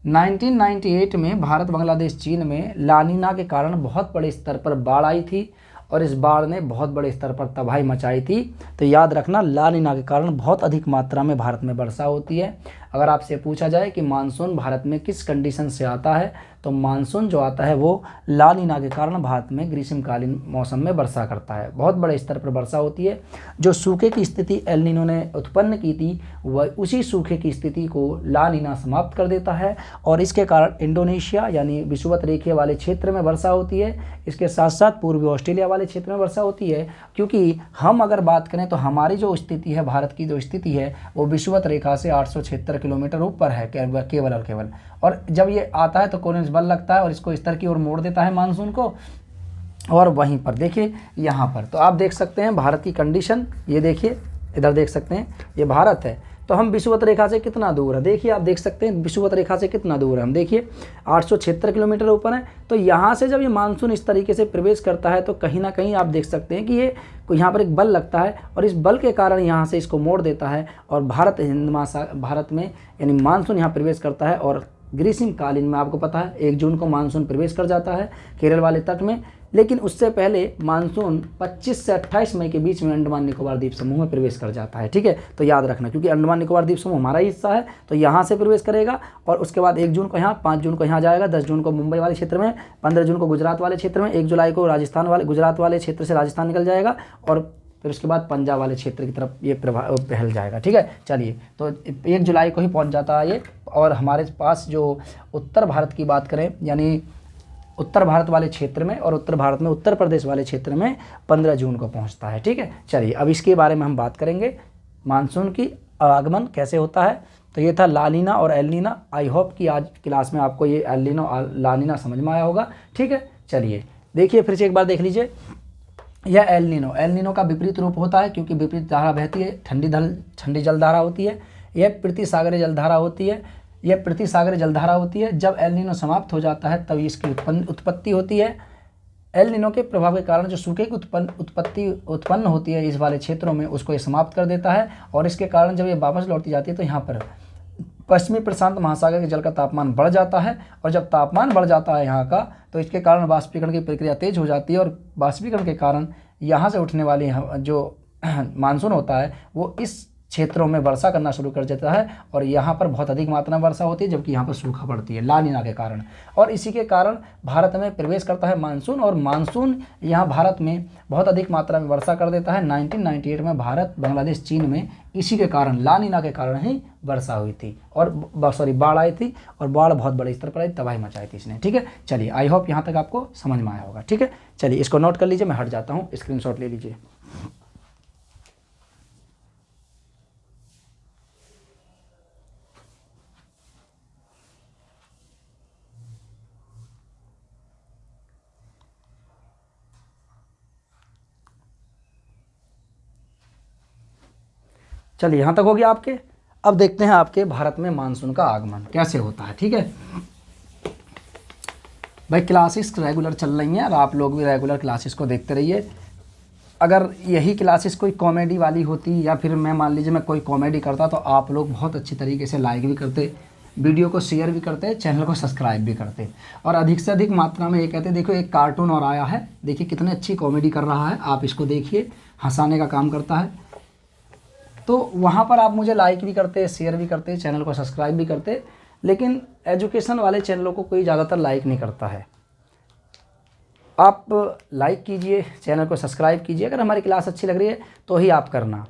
1998 में भारत, बांग्लादेश, चीन में ला नीना के कारण बहुत बड़े स्तर पर बाढ़ आई थी और इस बाढ़ ने बहुत बड़े स्तर पर तबाही मचाई थी। तो याद रखना, ला नीना के कारण बहुत अधिक मात्रा में भारत में वर्षा होती है। अगर आपसे पूछा जाए कि मानसून भारत में किस कंडीशन से आता है, तो मानसून जो आता है वो ला नीना के कारण भारत में ग्रीष्मकालीन मौसम में वर्षा करता है, बहुत बड़े स्तर पर वर्षा होती है। जो सूखे की स्थिति एल नीनो ने उत्पन्न की थी, वह उसी सूखे की स्थिति को ला नीना समाप्त कर देता है और इसके कारण इंडोनेशिया यानी विषुवत रेखीय वाले क्षेत्र में वर्षा होती है। इसके साथ साथ पूर्वी ऑस्ट्रेलिया वाले क्षेत्र में वर्षा होती है, क्योंकि हम अगर बात करें तो हमारी जो स्थिति है, भारत की जो स्थिति है, वो विषुवत रेखा से 876 किलोमीटर ऊपर है केवल और केवल। और जब ये आता है तो कोनिक्स बल लगता है और इसको इस तरह की ओर मोड़ देता है मानसून को। और वहीं पर देखिए, यहाँ पर तो आप देख सकते हैं भारत की कंडीशन, ये देखिए इधर देख सकते हैं, ये भारत है। तो हम विषुवत रेखा से कितना दूर है, देखिए आप देख सकते हैं विषुवत रेखा से कितना दूर है, हम देखिए 876 किलोमीटर ऊपर है। तो यहाँ से जब ये मानसून इस तरीके से प्रवेश करता है तो कहीं ना कहीं आप देख सकते हैं कि ये यहाँ पर एक बल लगता है और इस बल के कारण यहाँ से इसको मोड़ देता है और भारत में यानी मानसून यहाँ प्रवेश करता है। और ग्रीष्मकालीन में आपको पता है 1 जून को मानसून प्रवेश कर जाता है केरल वाले तट में। लेकिन उससे पहले मानसून 25 से 28 मई के बीच में अंडमान निकोबार द्वीप समूह में प्रवेश कर जाता है। ठीक है, तो याद रखना, क्योंकि अंडमान निकोबार द्वीप समूह हमारा ही हिस्सा है, तो यहाँ से प्रवेश करेगा और उसके बाद 1 जून को यहाँ, 5 जून को यहाँ जाएगा, 10 जून को मुंबई वाले क्षेत्र में, 15 जून को गुजरात वाले क्षेत्र में, 1 जुलाई को राजस्थान वाले, गुजरात वाले क्षेत्र से राजस्थान निकल जाएगा और फिर उसके बाद पंजाब वाले क्षेत्र की तरफ ये फैल जाएगा। ठीक है, चलिए, तो 1 जुलाई को ही पहुंच जाता है ये। और हमारे पास जो उत्तर भारत की बात करें, यानी उत्तर भारत वाले क्षेत्र में और उत्तर भारत में उत्तर प्रदेश वाले क्षेत्र में 15 जून को पहुंचता है। ठीक है, चलिए अब इसके बारे में हम बात करेंगे, मानसून की आगमन कैसे होता है। तो ये था लानीना और एलनीना। आई होप कि आज क्लास में आपको ये एलनीना और लानीना समझ में आया होगा। ठीक है, चलिए देखिए फिर से एक बार देख लीजिए, यह एलनीनो का विपरीत रूप होता है, क्योंकि विपरीत धारा बहती है, ठंडी जलधारा होती है। यह पृथ्वी सागरीय जलधारा होती है, यह पृथ्वी सागरीय जलधारा होती है। जब एलनीनो समाप्त हो जाता है तब इसकी उत्पत्ति होती है। एलनीनो के प्रभाव के कारण जो सूखे की उत्पन्न होती है इस वाले क्षेत्रों में, उसको ये समाप्त कर देता है और इसके कारण जब ये वापस लौटती जाती है तो यहाँ पर पश्चिमी प्रशांत महासागर के जल का तापमान बढ़ जाता है और जब तापमान बढ़ जाता है यहाँ का, तो इसके कारण वाष्पीकरण की प्रक्रिया तेज हो जाती है और वाष्पीकरण के कारण यहाँ से उठने वाली जो मानसून होता है वो इस क्षेत्रों में वर्षा करना शुरू कर देता है और यहाँ पर बहुत अधिक मात्रा में वर्षा होती है, जबकि यहाँ पर सूखा पड़ती है लानीना के कारण। और इसी के कारण भारत में प्रवेश करता है मानसून, और मानसून यहाँ भारत में बहुत अधिक मात्रा में वर्षा कर देता है। 1998 में भारत, बांग्लादेश, चीन में इसी के कारण, लानीना के कारण ही वर्षा हुई थी और बाढ़ आई थी, और बाढ़ बहुत बड़े स्तर पर आई, तबाही मचाई थी इसने। ठीक है, चलिए आई होप यहाँ तक आपको समझ में आया होगा। ठीक है, चलिए इसको नोट कर लीजिए, मैं हट जाता हूँ, स्क्रीनशॉट ले लीजिए। चलिए यहाँ तक हो गया आपके। अब देखते हैं आपके भारत में मानसून का आगमन कैसे होता है। ठीक है भाई, क्लासेस रेगुलर चल रही हैं और आप लोग भी रेगुलर क्लासेस को देखते रहिए। अगर यही क्लासेस कोई कॉमेडी वाली होती, या फिर मैं मान लीजिए मैं कोई कॉमेडी करता, तो आप लोग बहुत अच्छी तरीके से लाइक भी करते, वीडियो को शेयर भी करते, चैनल को सब्सक्राइब भी करते और अधिक से अधिक मात्रा में ये कहते देखो एक कार्टून और आया है, देखिए कितनी अच्छी कॉमेडी कर रहा है, आप इसको देखिए, हंसाने का काम करता है। तो वहाँ पर आप मुझे लाइक भी करते, शेयर भी करते, चैनल को सब्सक्राइब भी करते, लेकिन एजुकेशन वाले चैनलों को कोई ज़्यादातर लाइक नहीं करता है। आप लाइक कीजिए, चैनल को सब्सक्राइब कीजिए, अगर हमारी क्लास अच्छी लग रही है तो ही आप करना,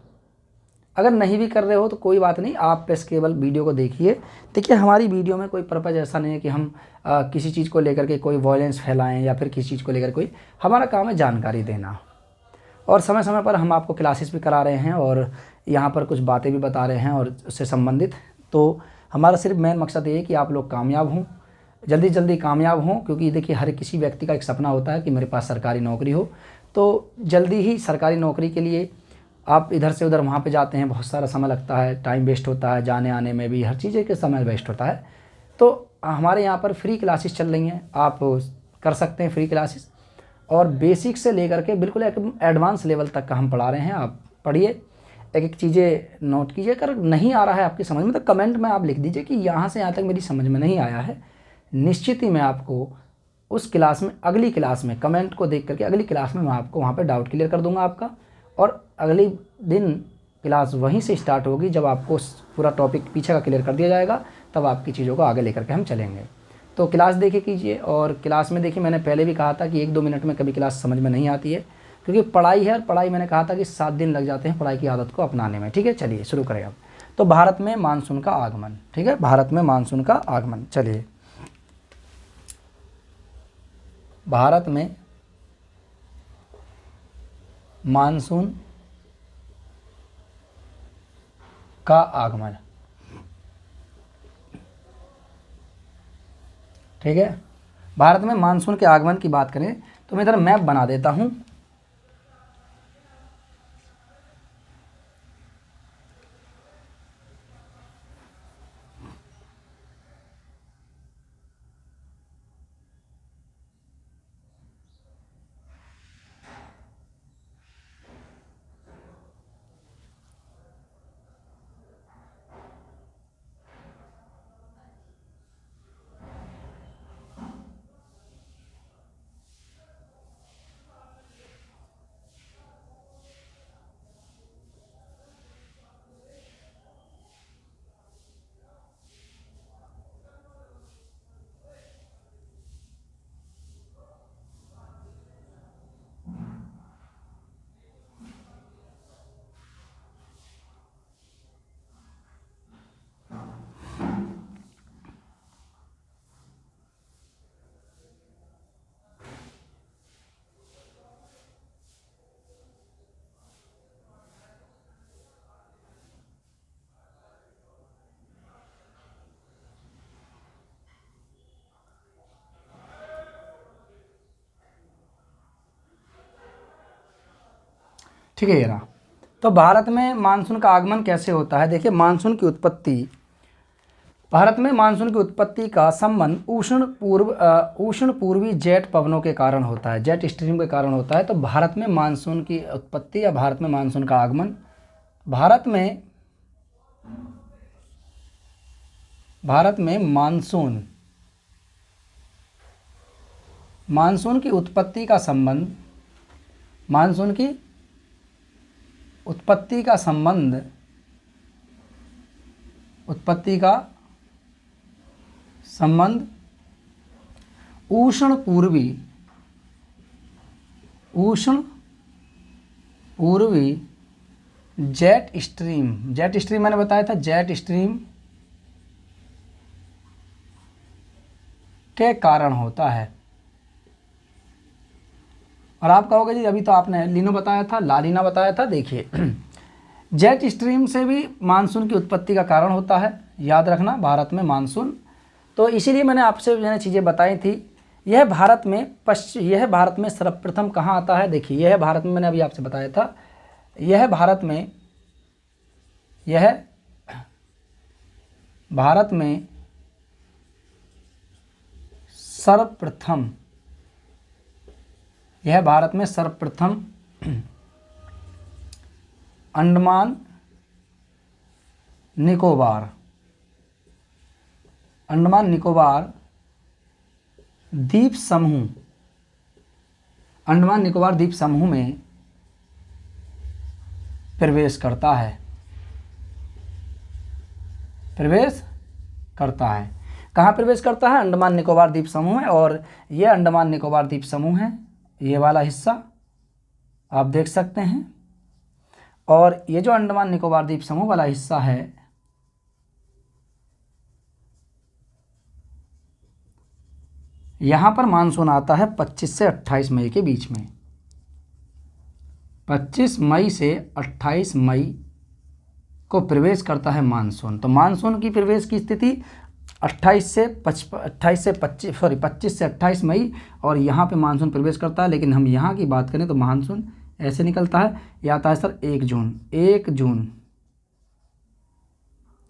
अगर नहीं भी कर रहे हो तो कोई बात नहीं, आप बस केवल वीडियो को देखिए। देखिए हमारी वीडियो में कोई पर्पज़ ऐसा नहीं है कि हम किसी चीज़ को लेकर के कोई वॉयलेंस फैलाएं या फिर किसी चीज़ को लेकर कोई, हमारा काम है जानकारी देना, और समय समय पर हम आपको क्लासेस भी करा रहे हैं और यहाँ पर कुछ बातें भी बता रहे हैं और उससे संबंधित। तो हमारा सिर्फ मेन मकसद ये है कि आप लोग कामयाब हों, जल्दी जल्दी कामयाब हों, क्योंकि देखिए हर किसी व्यक्ति का एक सपना होता है कि मेरे पास सरकारी नौकरी हो। तो जल्दी ही सरकारी नौकरी के लिए आप इधर से उधर वहाँ पे जाते हैं, बहुत सारा समय लगता है, टाइम वेस्ट होता है, जाने आने में भी हर चीज़ के समय वेस्ट होता है। तो हमारे यहाँ पर फ्री क्लासेस चल रही हैं, आप कर सकते हैं फ्री क्लासेस, और बेसिक से लेकर के बिल्कुल एडवांस लेवल तक का हम पढ़ा रहे हैं। आप पढ़िए, एक एक चीज़ें नोट कीजिए, अगर नहीं आ रहा है आपकी समझ में तो कमेंट में आप लिख दीजिए कि यहाँ से यहाँ तक मेरी समझ में नहीं आया है। निश्चित ही मैं आपको उस क्लास में, अगली क्लास में, कमेंट को देख करके अगली क्लास में मैं आपको वहाँ पर डाउट क्लियर कर दूँगा आपका, और अगली दिन क्लास वहीं से स्टार्ट होगी जब आपको पूरा टॉपिक पीछे का क्लियर कर दिया जाएगा, तब आपकी चीज़ों को आगे लेकर के हम चलेंगे। तो क्लास देखे कीजिए, और क्लास में देखिए मैंने पहले भी कहा था कि 1-2 मिनट में कभी क्लास समझ में नहीं आती है, क्योंकि पढ़ाई है, और पढ़ाई मैंने कहा था कि 7 दिन लग जाते हैं पढ़ाई की आदत को अपनाने में। ठीक है, चलिए शुरू करें अब। तो भारत में मानसून का आगमन, ठीक है, भारत में मानसून का आगमन। चलिए, भारत में मानसून का आगमन, ठीक है। भारत में मानसून के आगमन की बात करें तो मैं इधर मैप बना देता हूं। ठीक है, ये रहा। तो भारत में मानसून का आगमन कैसे होता है? देखिए, भारत में मानसून की उत्पत्ति का संबंध उष्ण पूर्वी जेट पवनों के कारण होता है, जेट स्ट्रीम के कारण होता है। तो भारत में मानसून की उत्पत्ति या भारत में मानसून का आगमन, भारत में मानसून की उत्पत्ति का संबंध, उष्ण पूर्वी जेट स्ट्रीम मैंने बताया था, जेट स्ट्रीम के कारण होता है। और आप कहोगे जी अभी तो आपने लीनो बताया था, लालीना बताया था। देखिए, जेट स्ट्रीम से भी मानसून की उत्पत्ति का कारण होता है, याद रखना, भारत में मानसून। तो इसीलिए मैंने आपसे जो चीज़ें बताई थी। यह भारत में सर्वप्रथम कहाँ आता है? देखिए, यह भारत में, मैंने अभी आपसे बताया था, यह भारत में सर्वप्रथम अंडमान निकोबार द्वीप समूह में प्रवेश करता है। कहाँ प्रवेश करता है? अंडमान निकोबार द्वीप समूह में। और ये अंडमान निकोबार द्वीप समूह है, ये वाला हिस्सा आप देख सकते हैं। और ये जो अंडमान निकोबार द्वीप समूह वाला हिस्सा है, यहाँ पर मानसून आता है 25 से 28 मई के बीच में। 25 मई से 28 मई को प्रवेश करता है मानसून। तो मानसून की प्रवेश की स्थिति 25 से 28 मई, और यहाँ पे मानसून प्रवेश करता है। लेकिन हम यहाँ की बात करें तो मानसून ऐसे निकलता है, यह आता है सर 1 जून।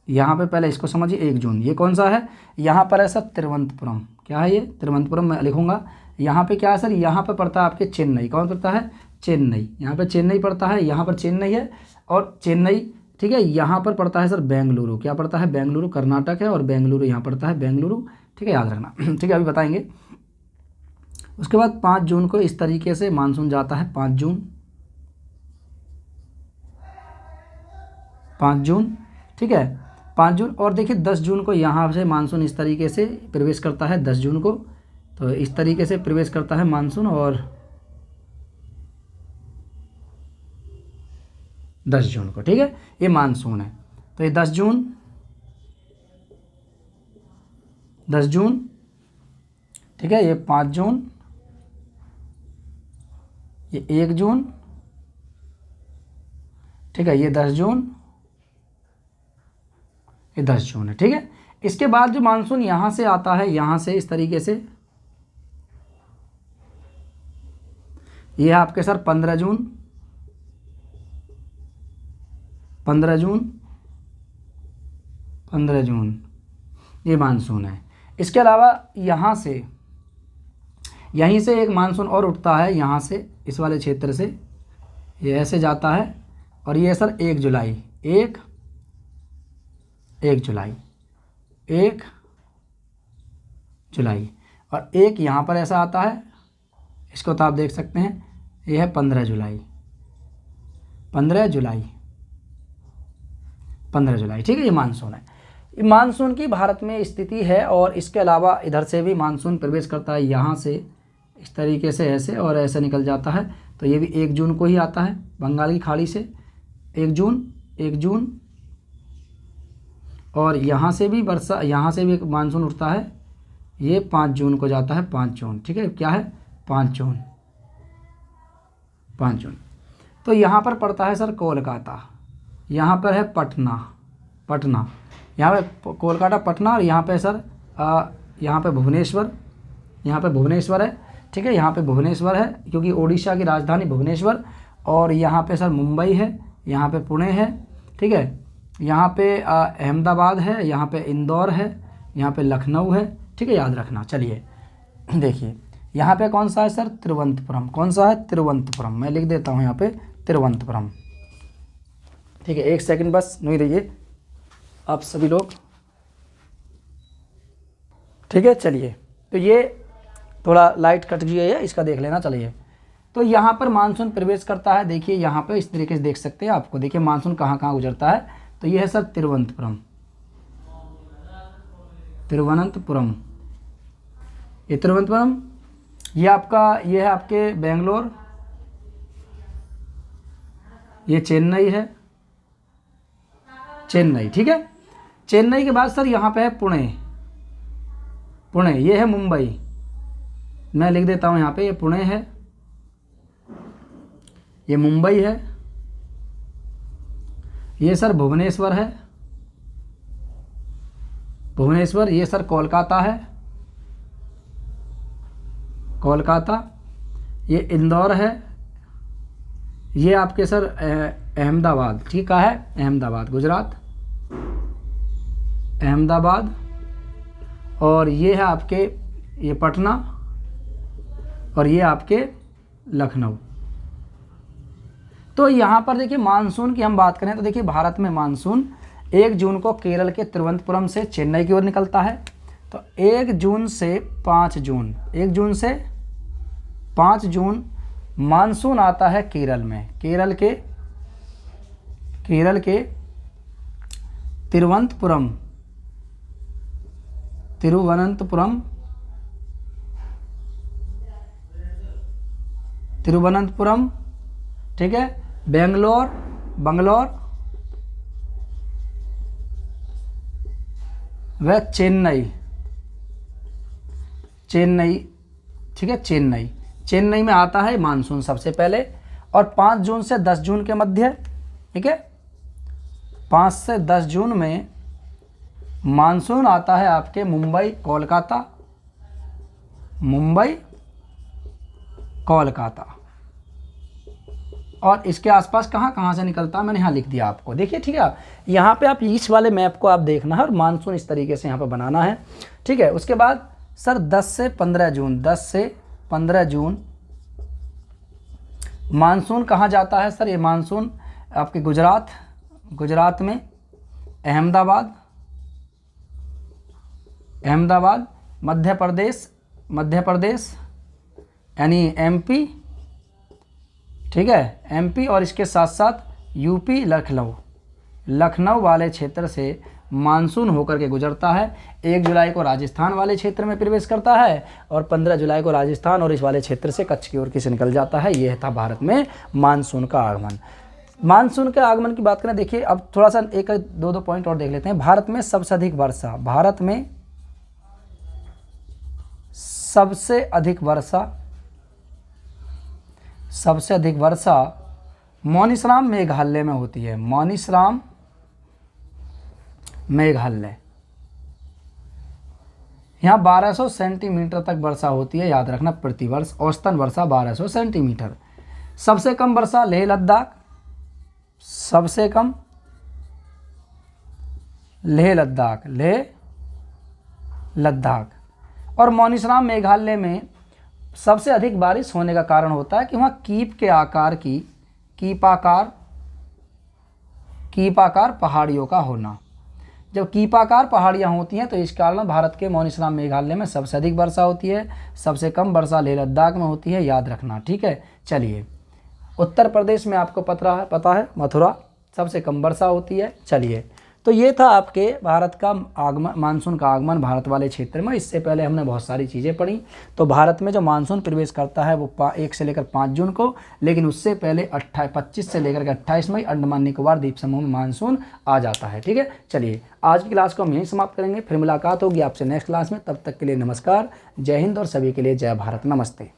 यहाँ पे पहले इसको समझिए, 1 जून। ये कौन सा है? यहाँ पर है सर तिरुवनंतपुरम। क्या है ये? तिरुवनंतपुरम मैं लिखूंगा। यहाँ पे क्या है सर? यहाँ पे पड़ता है आपके चेन्नई। कौन पड़ता है? चेन्नई। यहाँ पे चेन्नई पड़ता है, यहाँ पर चेन्नई है और चेन्नई, ठीक है। यहाँ पर पड़ता है सर बेंगलुरु। क्या पड़ता है? बेंगलुरु, कर्नाटक है, और बेंगलुरु यहाँ पड़ता है, बेंगलुरु, ठीक है, याद रखना। ठीक है, अभी बताएंगे। उसके बाद 5 जून को इस तरीके से मानसून जाता है। 5 जून, ठीक है, 5 जून। और देखिए 10 जून को यहाँ से मानसून इस तरीके से प्रवेश करता है। 10 जून को तो इस तरीके से प्रवेश करता है मानसून, और 10 जून को, ठीक है, ये मानसून है। तो ये 10 जून, ठीक है, ये 5 जून, ये 1 जून, ठीक है, ये 10 जून, ये 10 जून है, ठीक है। इसके बाद जो मानसून यहाँ से आता है, यहाँ से इस तरीके से, ये है आपके सर 15 जून, ये मानसून है। इसके अलावा यहाँ से, यहीं से एक मानसून और उठता है, यहाँ से इस वाले क्षेत्र से ये ऐसे जाता है, और ये सर 1 जुलाई, 1 जुलाई, और एक यहाँ पर ऐसा आता है, इसको तो आप देख सकते हैं, ये है 15 जुलाई, ठीक है, ये मानसून है। ये मानसून की भारत में स्थिति है। और इसके अलावा इधर से भी मानसून प्रवेश करता है, यहाँ से इस तरीके से ऐसे और ऐसे निकल जाता है। तो ये भी 1 जून को ही आता है, बंगाल की खाड़ी से 1 जून। और यहाँ से भी एक मानसून उठता है, ये 5 जून को जाता है, 5 जून, ठीक है, क्या है? 5 जून। तो यहाँ पर पड़ता है सर कोलकाता, यहाँ पर है पटना, यहाँ पे कोलकाता, पटना, और यहाँ पे सर यहाँ पे भुवनेश्वर है, ठीक है, यहाँ पे भुवनेश्वर है, क्योंकि ओडिशा की राजधानी भुवनेश्वर। और यहाँ पे सर मुंबई है, यहाँ पे पुणे है, ठीक है, यहाँ पे अहमदाबाद है, यहाँ पे इंदौर है, यहाँ पे लखनऊ है, ठीक है, याद रखना। चलिए देखिए यहाँ पे कौन सा है सर, तिरुवनंतपुरम। कौन सा है, तिरुवनंतपुरम। मैं लिख देता हूँ यहाँ पे तिरुवनंतपुरम, ठीक है। 1 सेकंड बस नहीं रहिए आप सभी लोग, ठीक है। चलिए तो ये थोड़ा लाइट कट गई है, इसका देख लेना। चलिए तो यहाँ पर मानसून प्रवेश करता है। देखिए यहाँ पे इस तरीके से देख सकते हैं आपको, देखिए मानसून कहाँ कहाँ गुजरता है। तो ये है सर तिरुवनंतपुरम, तिरुवनंतपुरम, ये तिरुवनंतपुरम। ये आपका, ये है आपके बेंगलोर, ये चेन्नई है, चेन्नई, ठीक है। चेन्नई के बाद सर यहाँ पे है पुणे, पुणे, ये है मुंबई। मैं लिख देता हूँ यहाँ पे, ये पुणे है, ये मुंबई है, ये सर भुवनेश्वर है, भुवनेश्वर। ये सर कोलकाता है, कोलकाता। ये इंदौर है, ये आपके सर अहमदाबाद, ठीक है, अहमदाबाद गुजरात, अहमदाबाद। और ये है आपके, ये पटना, और ये आपके लखनऊ। तो यहाँ पर देखिए मानसून की हम बात करें तो देखिए भारत में मानसून 1 जून को केरल के तिरुवनंतपुरम से चेन्नई की ओर निकलता है। तो 1 जून से 5 जून, 1 जून से 5 जून मानसून आता है केरल में, केरल के तिरुवनंतपुरम, तिरुवनंतपुरम, ठीक है, बेंगलोर, बंगलौर व चेन्नई, चेन्नई, ठीक है, चेन्नई, चेन्नई में आता है मानसून सबसे पहले। और 5 जून से 10 जून के मध्य, ठीक है, 5 से 10 जून में मानसून आता है आपके मुंबई, कोलकाता, मुंबई, कोलकाता। और इसके आसपास कहाँ कहाँ से निकलता है मैंने यहाँ लिख दिया आपको, देखिए, ठीक है। यहाँ पे आप इस वाले मैप को आप देखना है और मानसून इस तरीके से यहाँ पे बनाना है, ठीक है। उसके बाद सर 10 से 15 जून, 10 से 15 जून मानसून कहाँ जाता है सर, ये मानसून आपके गुजरात, गुजरात में अहमदाबाद, अहमदाबाद, मध्य प्रदेश, मध्य प्रदेश यानी एमपी, ठीक है, एमपी। और इसके साथ साथ यूपी, लखनऊ, लखनऊ वाले क्षेत्र से मानसून होकर के गुजरता है। 1 जुलाई को राजस्थान वाले क्षेत्र में प्रवेश करता है और 15 जुलाई को राजस्थान और इस वाले क्षेत्र से कच्छ की ओर से निकल जाता है। यह था भारत में मानसून का आगमन। मानसून के आगमन की बात करें, देखिए अब थोड़ा सा 1-2 पॉइंट और देख लेते हैं। भारत में सबसे अधिक वर्षा, भारत में सबसे अधिक वर्षा, सबसे अधिक वर्षा मौनीश्राम मेघालय में होती है, मौनीश्राम मेघालय। यहाँ 1200 सेंटीमीटर तक वर्षा होती है, याद रखना, प्रतिवर्ष औसतन वर्षा 1200 सेंटीमीटर। सबसे कम वर्षा लेह लद्दाख, सबसे कम लेह लद्दाख, लेह लद्दाख। और मौनीश्राम मेघालय में सबसे अधिक बारिश होने का कारण होता है कि वहाँ कीप के आकार की, कीपाकार पहाड़ियों का होना। जब कीपाकार पहाड़ियाँ होती हैं तो इस कारण भारत के मौनीश्राम मेघालय में सबसे अधिक वर्षा होती है, सबसे कम वर्षा लेह लद्दाख में होती है, याद रखना, ठीक है। चलिए उत्तर प्रदेश में आपको पता है मथुरा, सबसे कम वर्षा होती है। चलिए तो ये था आपके भारत का आगमन, मानसून का आगमन भारत वाले क्षेत्र में। इससे पहले हमने बहुत सारी चीज़ें पढ़ी। तो भारत में जो मानसून प्रवेश करता है वो 1 से लेकर 5 जून को, लेकिन उससे पहले 25 से लेकर के 28 मई अंडमान निकोबार द्वीप समूह में मानसून आ जाता है, ठीक है। चलिए आज की क्लास को हम यहीं समाप्त करेंगे, फिर मुलाकात होगी आपसे नेक्स्ट क्लास में। तब तक के लिए नमस्कार, जय हिंद और सभी के लिए जय भारत, नमस्ते।